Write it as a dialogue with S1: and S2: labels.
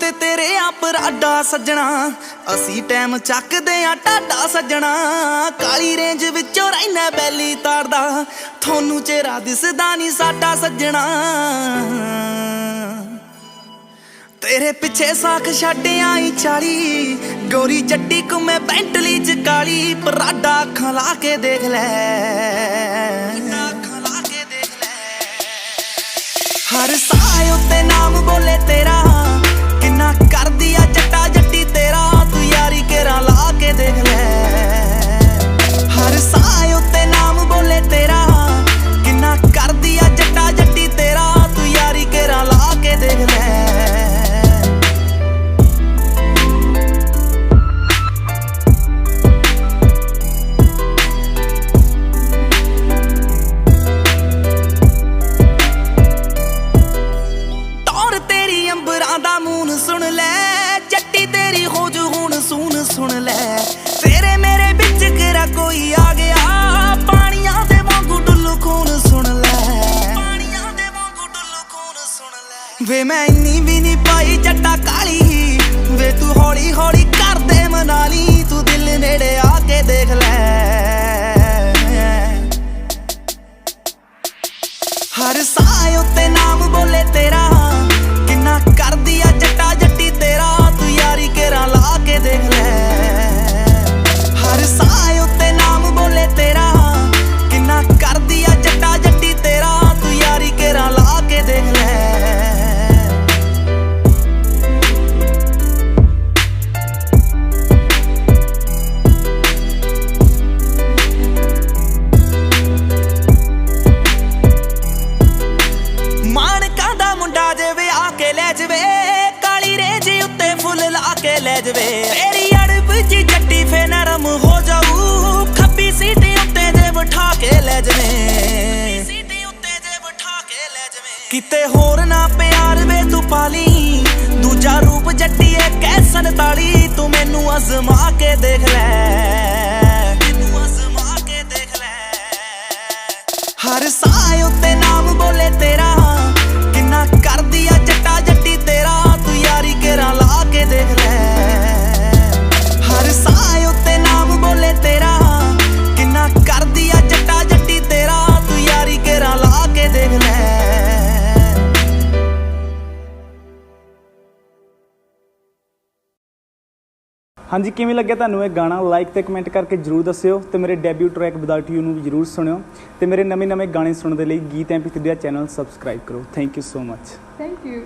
S1: ਤੇ ਤੇਰੇ ਆ ਪਰਾਡਾ ਸੱਜਣਾ, ਅਸੀਂ ਟਾਈਮ ਚੱਕਦੇ ਆ ਟਾਡਾ ਸੱਜਣਾ। ਕਾਲੀ ਰੇਂਜ ਵਿੱਚੋਂ ਰਹਿਣਾ ਬੈਲੀ ਤਾਰਦਾ, ਤੁਹਾਨੂੰ ਚਿਹਰਾ ਦਿਸਦਾ ਨਹੀਂ ਸਾਡਾ ਸੱਜਣਾ। तेरे पिछे साख छड्ड आई 40, गोरी चट्टी घूमे बेंटली च काली। पराडा अखां ला के देख लै, हर साए उत्ते नाम बोले तेरा, किन्ना कर दिया जट्टा जट्टी तेरा। तू यारी केरा ला के देख लै, हर साए उत्ते नाम बोले तेरा, किन्ना कर दिया जट्टा जट्टी तेरा। तू यारी केरा ला के देख लै। सुन ले जट्टी तेरी हो जू हुण सुन ले, तेरे मेरे बिच केरा कोई आ गया। पानियां दे वांगू डुल्लू खून सुन ले, पानियां दे वांगू डुल्लू खून सुन ले। वे मैं इन्नी भी नहीं पाई जट्टा काली, वे तू हौली हौली कर दे मनाली। तू दिल नेड़े आके देख ले, हर साए उत्ते नाम बोले तेरा, किन्ना कर दिया जट्टा जट्टी तेरा। तू यारी केरा ला के देख ले, हर साए उत्ते नाम बोले तेरा, किन्ना कर दिया जट्टा जट्टी तेरा। तू यारी केरा ला के देख ले। मानका दा मुंडा जे वे आके ले जवे, काली रेंज उत्ते फुल ला के ले जवे। तेरी अड़ब जी जट्टी फे नरम हो जाऊ, खब्बी सीट उत्ते जे बिठा के ले जवे, किते होर ना प्यार वे तू पाली। दूजा रूप जट्टी है कैसन ताली। तू मैनू अजमा के देख ले, हर साए उत्ते नाम बोले तेरा, किन्ना कर दिया जट्टा जट्टी तेरा। तू यारी केरा ला के देख ले, हर साए उत्ते नाम बोले तेरा, किन्ना कर दिया जट्टा जट्टी तेरा। तू यारी केरा ला के देख ले।
S2: हाँ जी, किवें लग्या तुहानूं ये गाना? लाइक ते कमेंट करके जरूर दस्सिओ। ते मेरे डेब्यू ट्रैक विदाउट यू नूं भी जरूर सुणिओ। ते मेरे नਵੇਂ गाने सुनने दे लई गीत MP3 दा चैनल सबसक्राइब करो। Thank you so much.
S3: Thank you.